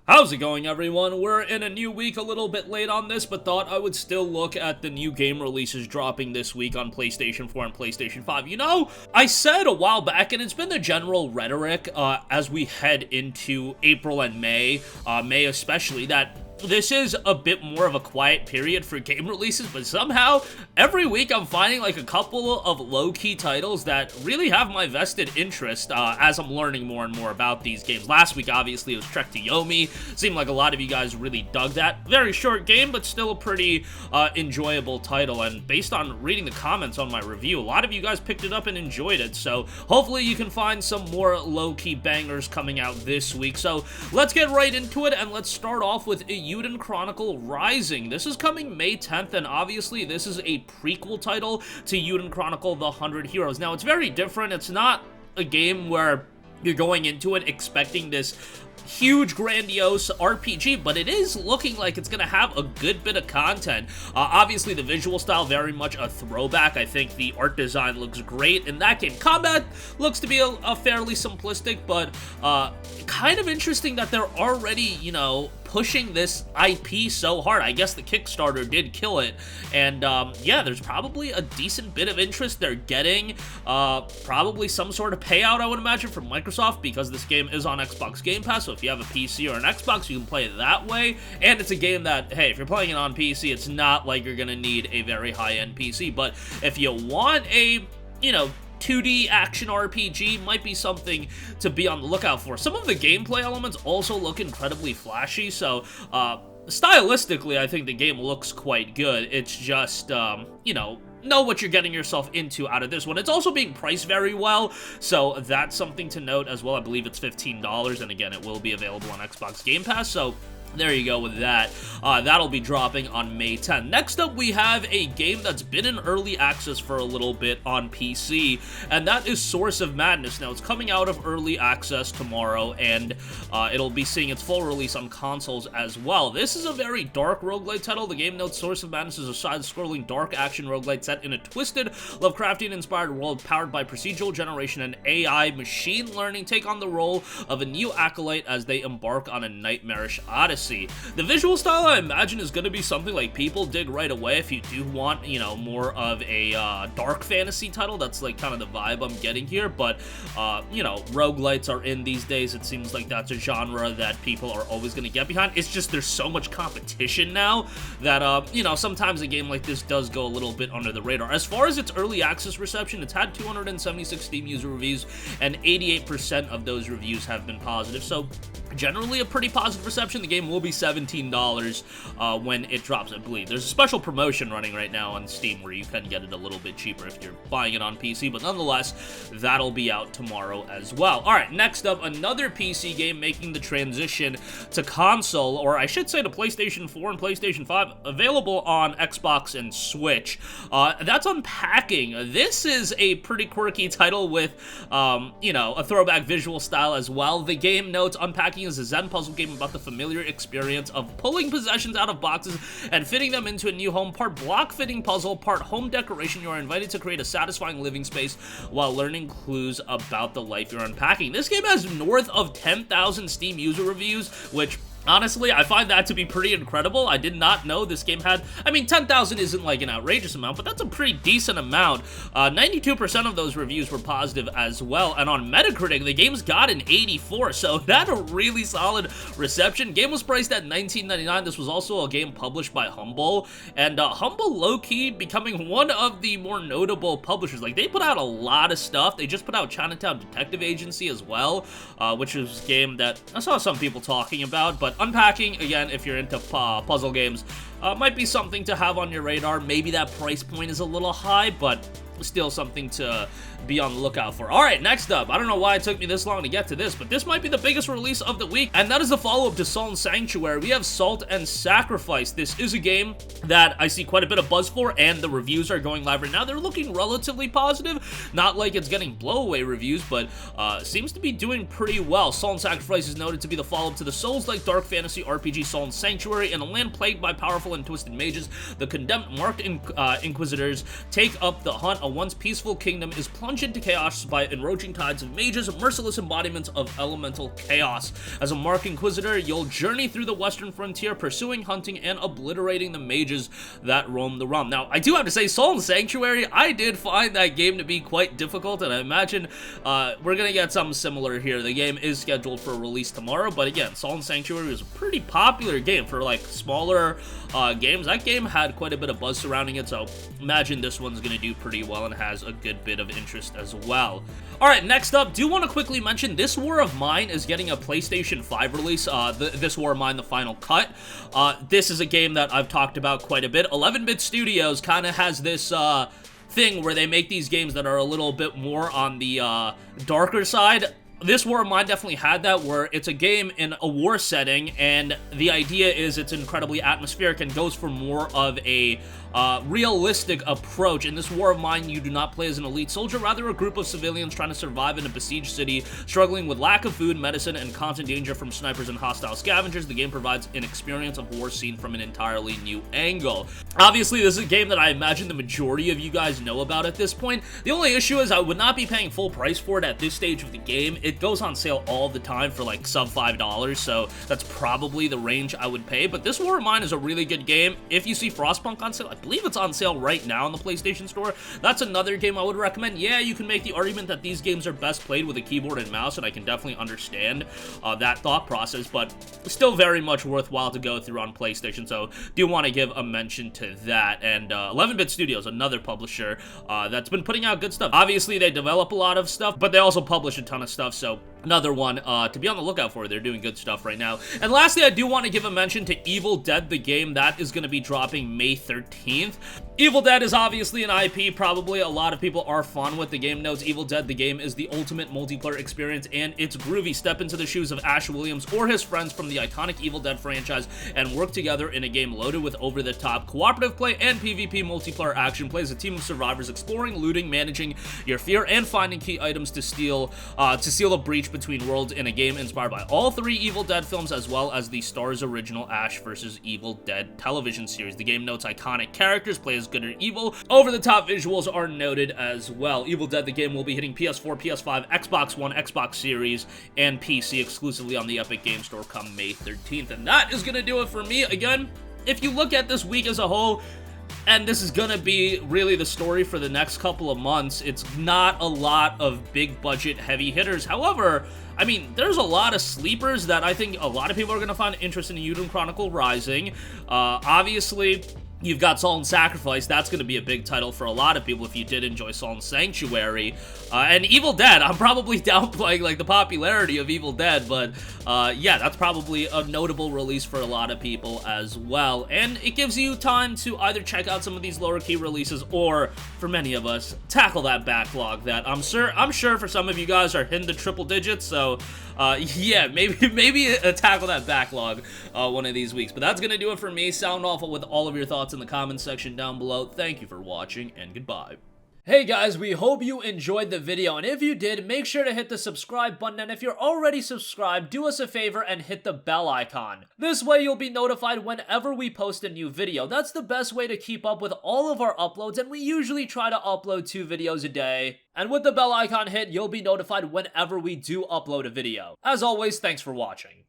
How's it going, everyone? We're in a new week, a little bit late on this, but thought I would still look at the new game releases dropping this week on PlayStation 4 and PlayStation 5. You know, I said a while back, and it's been the general rhetoric as we head into April and May especially, that this is a bit more of a quiet period for game releases, but somehow, every week I'm finding like a couple of low-key titles that really have my vested interest as I'm learning more and more about these games. Last week, obviously, it was Trek to Yomi. Seemed like a lot of you guys really dug that. Very short game, but still a pretty enjoyable title, and based on reading the comments on my review, a lot of you guys picked it up and enjoyed it, so hopefully you can find some more low-key bangers coming out this week. So let's get right into it, and let's start off with Eiyuden Chronicle Rising. This is coming May 10th, and obviously this is a prequel title to Eiyuden Chronicle The 100 Heroes. Now, it's very different. It's not a game where you're going into it expecting this huge, grandiose RPG, but it is looking like it's going to have a good bit of content. Obviously, the visual style, very much a throwback. I think the art design looks great in that game. Combat looks to be a fairly simplistic, but kind of interesting that they're already, you know, pushing this IP so hard. I guess the Kickstarter did kill it, and yeah, there's probably a decent bit of interest they're getting. Probably some sort of payout, I would imagine, from Microsoft, because this game is on Xbox Game Pass, so if you have a PC or an Xbox, you can play it that way, and it's a game that, hey, if you're playing it on PC, it's not like you're gonna need a very high-end PC, but if you want a, you know, 2D action RPG, might be something to be on the lookout for. Some of the gameplay elements also look incredibly flashy, so stylistically, I think the game looks quite good. It's just, you know what you're getting yourself into out of this one. It's also being priced very well, so that's something to note as well. I believe it's $15, and again, it will be available on Xbox Game Pass, so there you go with that. That'll be dropping on May 10th. Next up, we have a game that's been in early access for a little bit on PC, and that is Source of Madness. Now, it's coming out of early access tomorrow, and it'll be seeing its full release on consoles as well. This is a very dark roguelite title. The game notes Source of Madness is a side-scrolling dark action roguelite set in a twisted, Lovecraftian-inspired world powered by procedural generation and AI machine learning. Take on the role of a new acolyte as they embark on a nightmarish odyssey. The visual style, I imagine, is going to be something like people dig right away if you do want, you know, more of a dark fantasy title. That's like kind of the vibe I'm getting here, but you know, roguelites are in these days. It seems like that's a genre that people are always going to get behind. It's just there's so much competition now that, you know, sometimes a game like this does go a little bit under the radar. As far as its early access reception, it's had 276 Steam user reviews, and 88% of those reviews have been positive, so generally a pretty positive reception. The game will be $17 when it drops, I believe. There's a special promotion running right now on Steam where you can get it a little bit cheaper if you're buying it on PC, but nonetheless, that'll be out tomorrow as well. Alright, next up, another PC game making the transition to console, or I should say to PlayStation 4 and PlayStation 5, available on Xbox and Switch. That's Unpacking. This is a pretty quirky title with, you know, a throwback visual style as well. The game notes Unpacking is a Zen puzzle game about the familiar experience of pulling possessions out of boxes and fitting them into a new home. Part block fitting puzzle, part home decoration. You are invited to create a satisfying living space while learning clues about the life you're unpacking. This game has north of 10,000 Steam user reviews, which honestly, I find that to be pretty incredible. I did not know this game had, I mean, 10,000 isn't like an outrageous amount, but that's a pretty decent amount. 92% of those reviews were positive as well, and on Metacritic, the game's got an 84, so that a really solid reception. Game was priced at $19.99. This was also a game published by Humble, and Humble low-key becoming one of the more notable publishers. Like, they put out a lot of stuff. They just put out Chinatown Detective Agency as well, which is a game that I saw some people talking about, but Unpacking, again, if you're into puzzle games, might be something to have on your radar. Maybe that price point is a little high, but still something to be on the lookout for. Alright, next up, I don't know why it took me this long to get to this, but this might be the biggest release of the week, and that is the follow-up to Salt and Sanctuary. We have Salt and Sacrifice. This is a game that I see quite a bit of buzz for, and the reviews are going live right now. They're looking relatively positive, not like it's getting blowaway reviews, but seems to be doing pretty well. Salt and Sacrifice is noted to be the follow-up to the Souls-like dark fantasy RPG Salt and Sanctuary. In a land plagued by powerful and twisted mages, the condemned marked inquisitors take up the hunt, once peaceful kingdom is plunged into chaos by enraging tides of mages, merciless embodiments of elemental chaos. As a Mark Inquisitor, you'll journey through the western frontier, pursuing, hunting, and obliterating the mages that roam the realm. Now, I do have to say, Soul and Sanctuary, I did find that game to be quite difficult, and I imagine we're gonna get something similar here. The game is scheduled for release tomorrow, but again, Soul and Sanctuary was a pretty popular game for like smaller games. That game had quite a bit of buzz surrounding it, so imagine this one's gonna do pretty well and has a good bit of interest as well. Alright, next up, do want to quickly mention This War of Mine is getting a PlayStation 5 release, This War of Mine, the Final Cut. This is a game that I've talked about quite a bit. 11-Bit Studios kind of has this thing where they make these games that are a little bit more on the darker side. This War of Mine definitely had that, where it's a game in a war setting, and the idea is it's incredibly atmospheric and goes for more of a realistic approach. In This War of Mine, you do not play as an elite soldier, rather a group of civilians trying to survive in a besieged city, struggling with lack of food, medicine, and constant danger from snipers and hostile scavengers. The game provides an experience of war seen from an entirely new angle. Obviously, this is a game that I imagine the majority of you guys know about at this point. The only issue is I would not be paying full price for it at this stage of the game. It goes on sale all the time for like sub $5, so that's probably the range I would pay, but This War of Mine is a really good game. If you see Frostpunk on sale, I believe it's on sale right now on the PlayStation Store. That's another game I would recommend. Yeah, you can make the argument that these games are best played with a keyboard and mouse, and I can definitely understand that thought process, but still very much worthwhile to go through on PlayStation, so do want to give a mention to that. And 11-Bit Studios, another publisher that's been putting out good stuff. Obviously, they develop a lot of stuff, but they also publish a ton of stuff, so another one to be on the lookout for. They're doing good stuff right now. And lastly, I do want to give a mention to Evil Dead, the game. That is going to be dropping May 13th. Evil Dead is obviously an IP probably a lot of people are fond with. The game knows Evil Dead, the game, is the ultimate multiplayer experience, and it's groovy. Step into the shoes of Ash Williams or his friends from the iconic Evil Dead franchise and work together in a game loaded with over-the-top cooperative play and PvP multiplayer action. Play as a team of survivors exploring, looting, managing your fear, and finding key items to seal a breach between worlds in a game inspired by all three Evil Dead films, as well as the Starz original Ash vs. Evil Dead television series. The game notes iconic characters, play as good or evil. Over-the-top visuals are noted as well. Evil Dead, the game, will be hitting PS4, PS5, Xbox One, Xbox Series, and PC exclusively on the Epic Game Store come May 13th. And that is going to do it for me. Again, if you look at this week as a whole, and this is gonna be really the story for the next couple of months, it's not a lot of big budget heavy hitters. However, I mean, there's a lot of sleepers that I think a lot of people are gonna find interesting in Eiyuden Chronicle Rising. Obviously, you've got Soul and Sacrifice. That's going to be a big title for a lot of people if you did enjoy Soul and Sanctuary. And Evil Dead, I'm probably downplaying like the popularity of Evil Dead, but yeah, that's probably a notable release for a lot of people as well. And it gives you time to either check out some of these lower key releases, or for many of us, tackle that backlog that I'm sure for some of you guys are hitting the triple digits. So yeah, maybe tackle that backlog one of these weeks. But that's going to do it for me. Sound awful with all of your thoughts in the comments section down below. Thank you for watching, and goodbye. Hey guys, we hope you enjoyed the video, and if you did, make sure to hit the subscribe button, and if you're already subscribed, do us a favor and hit the bell icon. This way you'll be notified whenever we post a new video. That's the best way to keep up with all of our uploads, and we usually try to upload 2 videos a day. And with the bell icon hit, you'll be notified whenever we do upload a video. As always, thanks for watching.